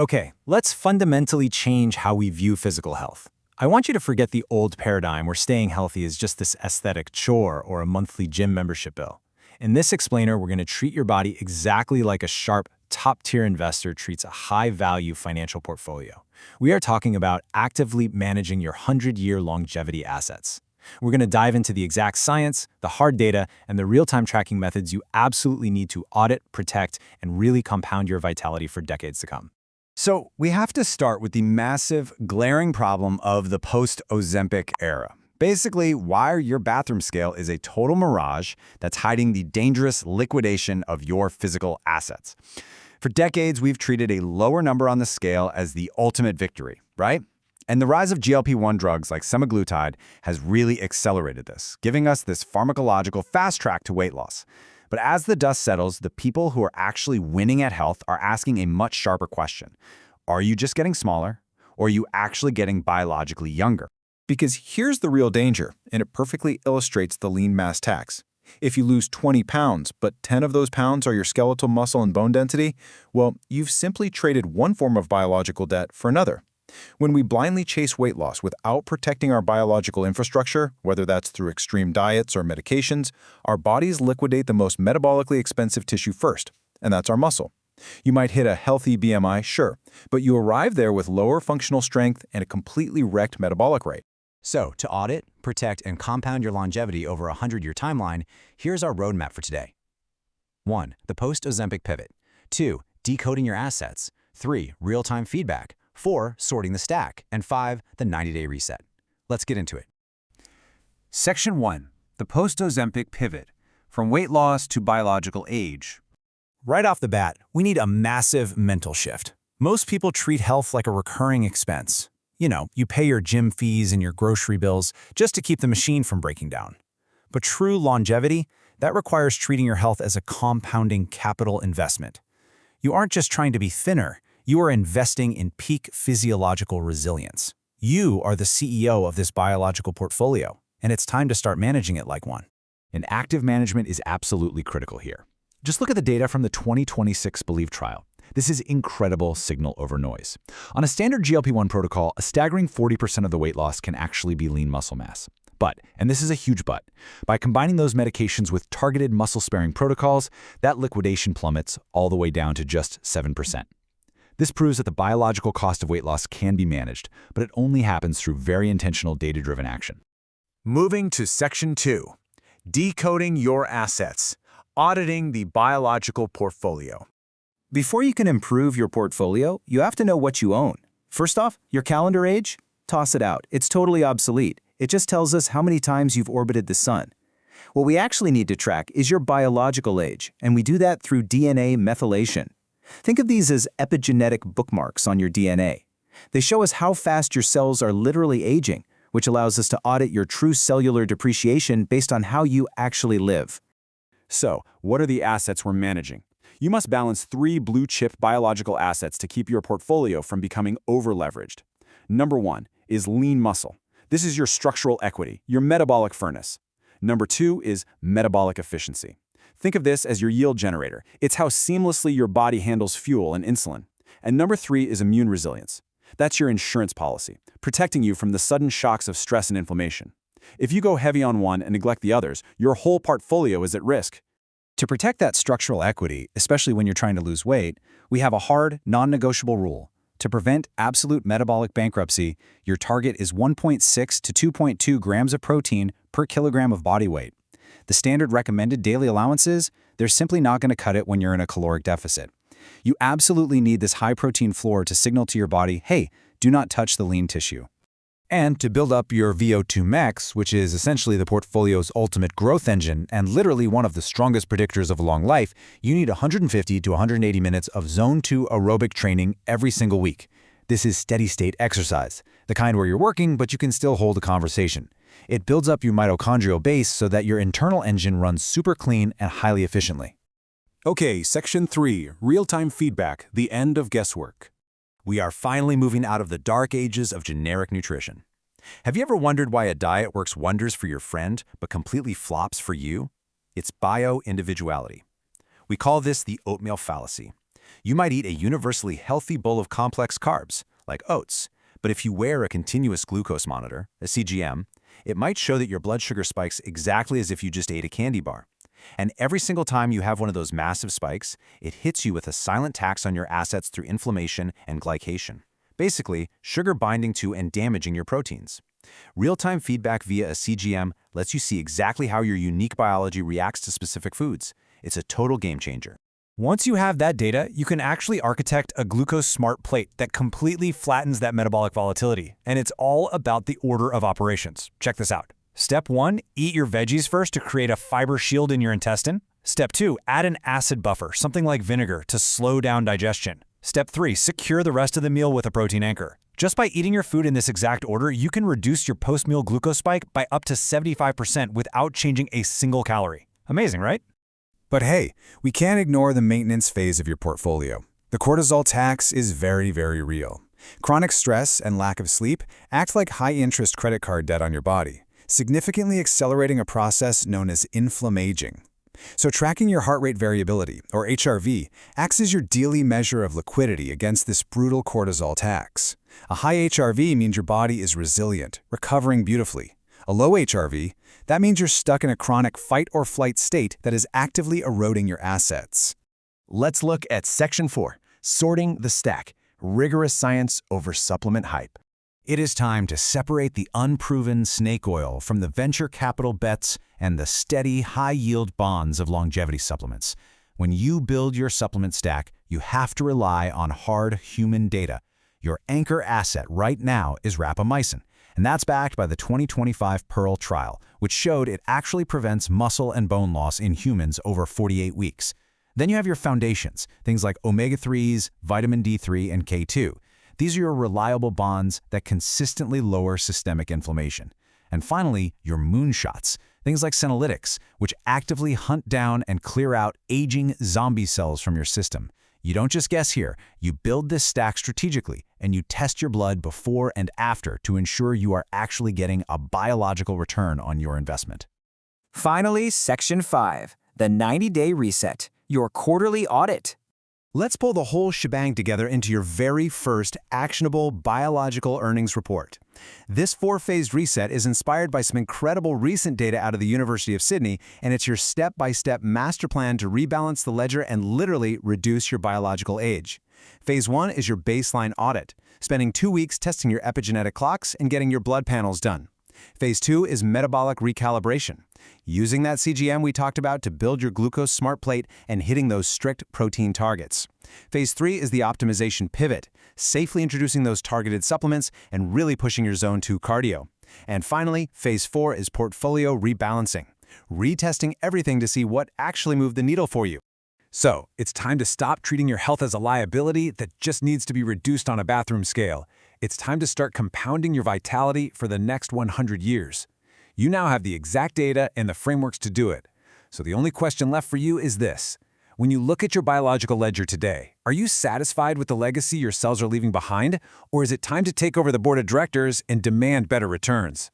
Okay, let's fundamentally change how we view physical health. I want you to forget the old paradigm where staying healthy is just this aesthetic chore or a monthly gym membership bill. In this explainer, we're going to treat your body exactly like a sharp, top-tier investor treats a high-value financial portfolio. We are talking about actively managing your 100-year longevity assets. We're going to dive into the exact science, the hard data, and the real-time tracking methods you absolutely need to audit, protect, and really compound your vitality for decades to come. So we have to start with the massive, glaring problem of the post-Ozempic era. Basically, why your bathroom scale is a total mirage that's hiding the dangerous liquidation of your physical assets. For decades, we've treated a lower number on the scale as the ultimate victory, right? And the rise of GLP-1 drugs like semaglutide has really accelerated this, giving us this pharmacological fast track to weight loss. But as the dust settles, the people who are actually winning at health are asking a much sharper question. Are you just getting smaller, or are you actually getting biologically younger? Because here's the real danger, and it perfectly illustrates the lean mass tax. If you lose 20 pounds, but 10 of those pounds are your skeletal muscle and bone density, well, you've simply traded one form of biological debt for another. When we blindly chase weight loss without protecting our biological infrastructure, whether that's through extreme diets or medications, our bodies liquidate the most metabolically expensive tissue first, and that's our muscle. You might hit a healthy BMI, sure, but you arrive there with lower functional strength and a completely wrecked metabolic rate. So, to audit, protect, and compound your longevity over a 100-year timeline, here's our roadmap for today. 1. The post-Ozempic pivot. 2. Decoding your assets. 3. Real-time feedback. 4. Sorting the stack. And 5. The 90-day reset. Let's get into it. Section 1. The post-Ozempic pivot. From weight loss to biological age. Right off the bat, we need a massive mental shift. Most people treat health like a recurring expense. You know, you pay your gym fees and your grocery bills just to keep the machine from breaking down. But true longevity, that requires treating your health as a compounding capital investment. You aren't just trying to be thinner, you are investing in peak physiological resilience. You are the CEO of this biological portfolio, and it's time to start managing it like one. And active management is absolutely critical here. Just look at the data from the 2026 Believe trial. This is incredible signal over noise. On a standard GLP-1 protocol, a staggering 40% of the weight loss can actually be lean muscle mass. But, and this is a huge but, by combining those medications with targeted muscle-sparing protocols, that liquidation plummets all the way down to just 7%. This proves that the biological cost of weight loss can be managed, but it only happens through very intentional data-driven action. Moving to Section 2. Decoding your assets. Auditing the biological portfolio. Before you can improve your portfolio, you have to know what you own. First off, your calendar age? Toss it out. It's totally obsolete. It just tells us how many times you've orbited the sun. What we actually need to track is your biological age, and we do that through DNA methylation. Think of these as epigenetic bookmarks on your DNA. They show us how fast your cells are literally aging, which allows us to audit your true cellular depreciation based on how you actually live. So, what are the assets we're managing? You must balance 3 blue-chip biological assets to keep your portfolio from becoming over-leveraged. Number 1 is lean muscle. This is your structural equity, your metabolic furnace. Number 2 is metabolic efficiency. Think of this as your yield generator. It's how seamlessly your body handles fuel and insulin. And number 3 is immune resilience. That's your insurance policy, protecting you from the sudden shocks of stress and inflammation. If you go heavy on one and neglect the others, your whole portfolio is at risk. To protect that structural equity, especially when you're trying to lose weight, we have a hard, non-negotiable rule. To prevent absolute metabolic bankruptcy, your target is 1.6 to 2.2 grams of protein per kilogram of body weight. The standard recommended daily allowances, they're simply not going to cut it when you're in a caloric deficit. You absolutely need this high-protein floor to signal to your body, hey, do not touch the lean tissue. And to build up your VO2 max, which is essentially the portfolio's ultimate growth engine and literally one of the strongest predictors of a long life, you need 150 to 180 minutes of Zone 2 aerobic training every single week. This is steady-state exercise, the kind where you're working but you can still hold a conversation. It builds up your mitochondrial base so that your internal engine runs super clean and highly efficiently. Okay, Section 3, Real-Time Feedback, the end of guesswork. We are finally moving out of the dark ages of generic nutrition. Have you ever wondered why a diet works wonders for your friend but completely flops for you? It's bio-individuality. We call this the oatmeal fallacy. You might eat a universally healthy bowl of complex carbs, like oats, but if you wear a continuous glucose monitor, a CGM, it might show that your blood sugar spikes exactly as if you just ate a candy bar. And every single time you have one of those massive spikes, it hits you with a silent tax on your assets through inflammation and glycation. Basically, sugar binding to and damaging your proteins. Real-time feedback via a CGM lets you see exactly how your unique biology reacts to specific foods. It's a total game changer. Once you have that data, you can actually architect a glucose smart plate that completely flattens that metabolic volatility. And it's all about the order of operations. Check this out. Step 1, eat your veggies first to create a fiber shield in your intestine. Step 2, add an acid buffer, something like vinegar, to slow down digestion. Step 3, secure the rest of the meal with a protein anchor. Just by eating your food in this exact order, you can reduce your post-meal glucose spike by up to 75% without changing a single calorie. Amazing, right? But hey, we can't ignore the maintenance phase of your portfolio. The cortisol tax is very, very real. Chronic stress and lack of sleep act like high-interest credit card debt on your body, significantly accelerating a process known as inflammaging. So tracking your heart rate variability, or HRV, acts as your daily measure of liquidity against this brutal cortisol tax. A high HRV means your body is resilient, recovering beautifully. A low HRV, that means you're stuck in a chronic fight-or-flight state that is actively eroding your assets. Let's look at Section 4, Sorting the Stack, Rigorous Science over Supplement Hype. It is time to separate the unproven snake oil from the venture capital bets and the steady, high-yield bonds of longevity supplements. When you build your supplement stack, you have to rely on hard human data. Your anchor asset right now is rapamycin, and that's backed by the 2025 Pearl trial, which showed it actually prevents muscle and bone loss in humans over 48 weeks. Then you have your foundations, things like omega-3s, vitamin D3, and K2. These are your reliable bonds that consistently lower systemic inflammation. And finally, your moonshots, things like senolytics, which actively hunt down and clear out aging zombie cells from your system. You don't just guess here, you build this stack strategically, and you test your blood before and after to ensure you are actually getting a biological return on your investment. Finally, Section 5, the 90-day reset, your quarterly audit. Let's pull the whole shebang together into your very first actionable biological earnings report. This 4-phased reset is inspired by some incredible recent data out of the University of Sydney, and it's your step-by-step master plan to rebalance the ledger and literally reduce your biological age. Phase 1 is your baseline audit, spending 2 weeks testing your epigenetic clocks and getting your blood panels done. Phase 2 is metabolic recalibration, using that CGM we talked about to build your glucose smart plate and hitting those strict protein targets. Phase 3 is the optimization pivot, safely introducing those targeted supplements and really pushing your zone 2 cardio. And finally, Phase 4 is portfolio rebalancing, retesting everything to see what actually moved the needle for you. So, it's time to stop treating your health as a liability that just needs to be reduced on a bathroom scale. It's time to start compounding your vitality for the next 100 years. You now have the exact data and the frameworks to do it. So the only question left for you is this. When you look at your biological ledger today, are you satisfied with the legacy your cells are leaving behind? Or is it time to take over the board of directors and demand better returns?